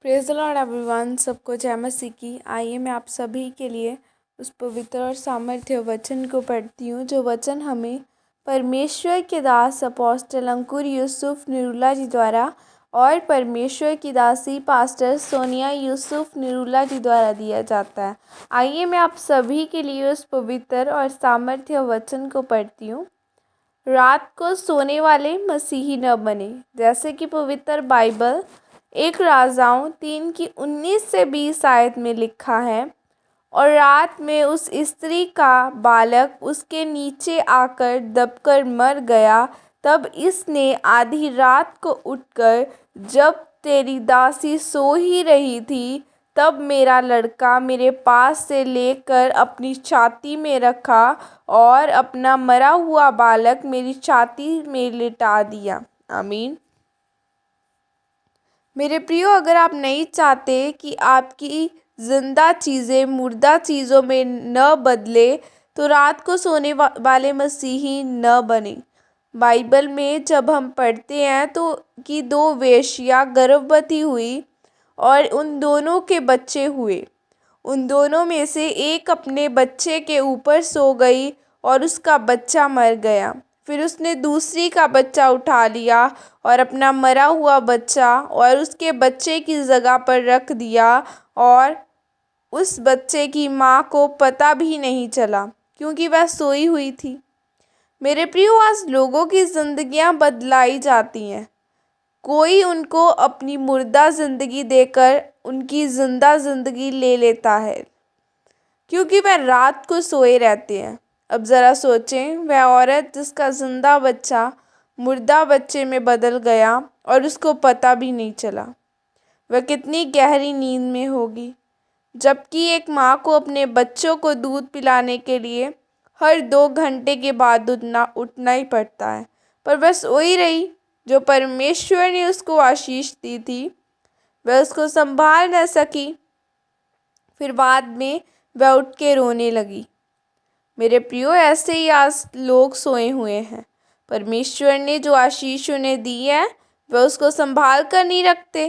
Praise the Lord everyone. सबको जय मसीह की। आइए मैं आप सभी के लिए उस पवित्र और सामर्थ्य वचन को पढ़ती हूँ, जो वचन हमें परमेश्वर के दास अपोस्टल अंकुर यूसुफ निरूला जी द्वारा और परमेश्वर की दासी पास्टर सोनिया यूसुफ निरूला जी द्वारा दिया जाता है। आइए मैं आप सभी के लिए उस पवित्र और सामर्थ्य वचन को पढ़ती हूँ। रात को सोने वाले मसीही न बने। जैसे कि पवित्र बाइबल एक राजाओं 3 की 19 से 20 आयत में लिखा है, और रात में उस स्त्री का बालक उसके नीचे आकर दबकर मर गया। तब इसने आधी रात को उठकर, जब तेरी दासी सो ही रही थी, तब मेरा लड़का मेरे पास से लेकर अपनी छाती में रखा और अपना मरा हुआ बालक मेरी छाती में लिटा दिया। आमीन। मेरे प्रियो, अगर आप नहीं चाहते कि आपकी जिंदा चीज़ें मुर्दा चीज़ों में न बदले, तो रात को सोने वाले मसीही न बने। बाइबल में जब हम पढ़ते हैं तो कि 2 वेश्या गर्भवती हुई और उन दोनों के बच्चे हुए। उन दोनों में से एक अपने बच्चे के ऊपर सो गई और उसका बच्चा मर गया। फिर उसने दूसरी का बच्चा उठा लिया और अपना मरा हुआ बच्चा और उसके बच्चे की जगह पर रख दिया, और उस बच्चे की माँ को पता भी नहीं चला क्योंकि वह सोई हुई थी। मेरे प्रियो, आज लोगों की ज़िंदगियाँ बदलाई जाती हैं। कोई उनको अपनी मुर्दा ज़िंदगी देकर उनकी ज़िंदा ज़िंदगी ले लेता है, क्योंकि वह रात को सोए रहते हैं। अब ज़रा सोचें, वह औरत जिसका ज़िंदा बच्चा मुर्दा बच्चे में बदल गया और उसको पता भी नहीं चला, वह कितनी गहरी नींद में होगी। जबकि एक माँ को अपने बच्चों को दूध पिलाने के लिए हर 2 घंटे के बाद उठना ही पड़ता है, पर वह सोई रही। जो परमेश्वर ने उसको आशीष दी थी, वह उसको संभाल न सकी। फिर बाद में वह उठ के रोने लगी। मेरे प्रियो, ऐसे ही आज लोग सोए हुए हैं। परमेश्वर ने जो आशीष उन्हें दी है, वह उसको संभाल कर नहीं रखते,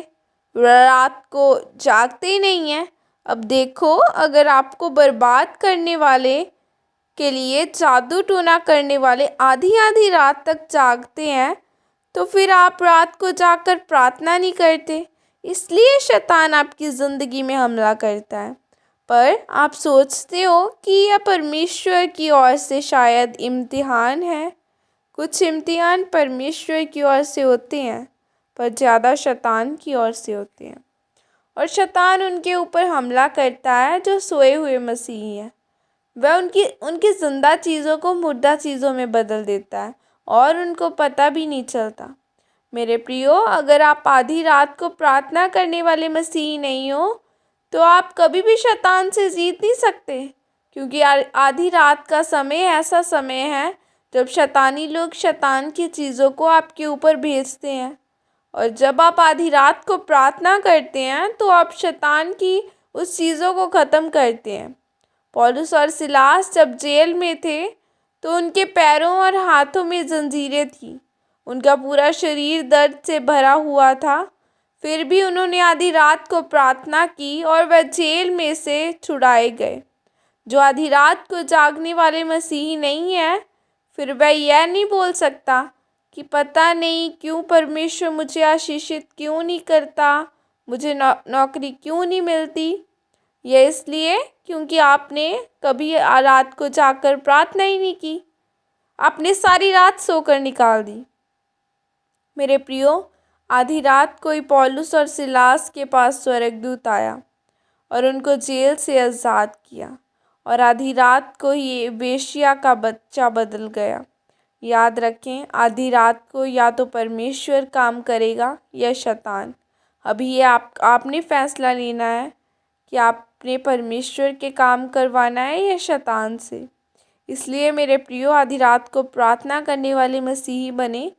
रात को जागते ही नहीं हैं। अब देखो, अगर आपको बर्बाद करने वाले के लिए, जादू टोना करने वाले आधी आधी रात तक जागते हैं, तो फिर आप रात को जाकर प्रार्थना नहीं करते, इसलिए शैतान आपकी ज़िंदगी में हमला करता है। पर आप सोचते हो कि यह परमेश्वर की ओर से शायद इम्तिहान है। कुछ इम्तिहान परमेश्वर की ओर से होते हैं, पर ज़्यादा शैतान की ओर से होते हैं, और शैतान उनके ऊपर हमला करता है जो सोए हुए मसीही हैं। वह उनकी ज़िंदा चीज़ों को मुर्दा चीज़ों में बदल देता है और उनको पता भी नहीं चलता। मेरे प्रियो, अगर आप आधी रात को प्रार्थना करने वाले मसीही नहीं हो, तो आप कभी भी शैतान से जीत नहीं सकते, क्योंकि आधी रात का समय ऐसा समय है जब शैतानी लोग शैतान की चीज़ों को आपके ऊपर भेजते हैं। और जब आप आधी रात को प्रार्थना करते हैं, तो आप शैतान की उस चीज़ों को ख़त्म करते हैं। पौलुस और सिलास जब जेल में थे, तो उनके पैरों और हाथों में जंजीरें थीं, उनका पूरा शरीर दर्द से भरा हुआ था। फिर भी उन्होंने आधी रात को प्रार्थना की और वह जेल में से छुड़ाए गए। जो आधी रात को जागने वाले मसीही नहीं है, फिर वह यह नहीं बोल सकता कि पता नहीं क्यों परमेश्वर मुझे आशीषित क्यों नहीं करता, मुझे नौकरी क्यों नहीं मिलती। यह इसलिए क्योंकि आपने कभी रात को जाकर प्रार्थना ही नहीं की, आपने सारी रात सोकर निकाल दी। मेरे प्रियो, आधी रात को ही पौलुस और सिलास के पास स्वर्गदूत आया और उनको जेल से आज़ाद किया, और आधी रात को ही वेश्या का बच्चा बदल गया। याद रखें, आधी रात को या तो परमेश्वर काम करेगा या शैतान। अभी ये आपने फैसला लेना है कि आपने परमेश्वर के काम करवाना है या शैतान से। इसलिए मेरे प्रियो, आधी रात को प्रार्थना करने वाले मसीही बने,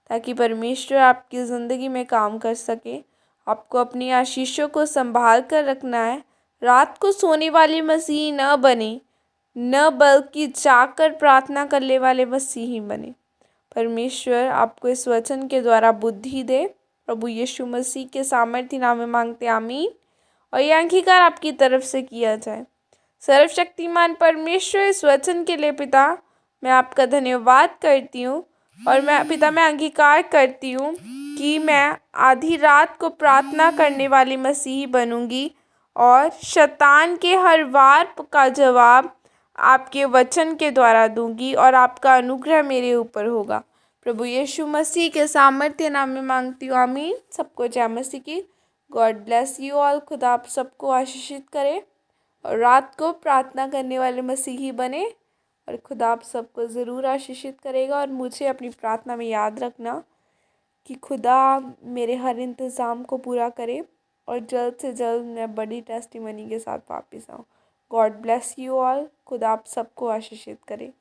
ताकि परमेश्वर आपकी ज़िंदगी में काम कर सके। आपको अपनी आशीषों को संभाल कर रखना है। रात को सोने वाले मसीही न बने, न बल्कि जाकर प्रार्थना करने वाले मसीही बने। परमेश्वर आपको इस वचन के द्वारा बुद्धि दे प्रभु यीशु मसीह के सामर्थ्य नाम में मांगते आमीन। और यह अंगीकार आपकी तरफ से किया जाए। सर्वशक्तिमान परमेश्वर, इस वचन के लिए पिता मैं आपका धन्यवाद करती हूँ। और मैं अंगीकार करती हूँ कि मैं आधी रात को प्रार्थना करने वाली मसीही बनूंगी और शैतान के हर वार का जवाब आपके वचन के द्वारा दूंगी और आपका अनुग्रह मेरे ऊपर होगा। प्रभु यीशु मसीह के सामर्थ्य नाम में मांगती हूँ, आमीन। सबको जय मसीह की। God bless you all. खुदा आप सबको आशीषित करे और रात को प्रार्थना करने वाले मसीही बने और खुदा आप सबको ज़रूर आशीषित करेगा। और मुझे अपनी प्रार्थना में याद रखना कि खुदा मेरे हर इंतज़ाम को पूरा करे और जल्द से जल्द मैं बड़ी टेस्टिमनी के साथ वापस आऊँ। God bless you all. खुदा आप सबको आशीषित करे।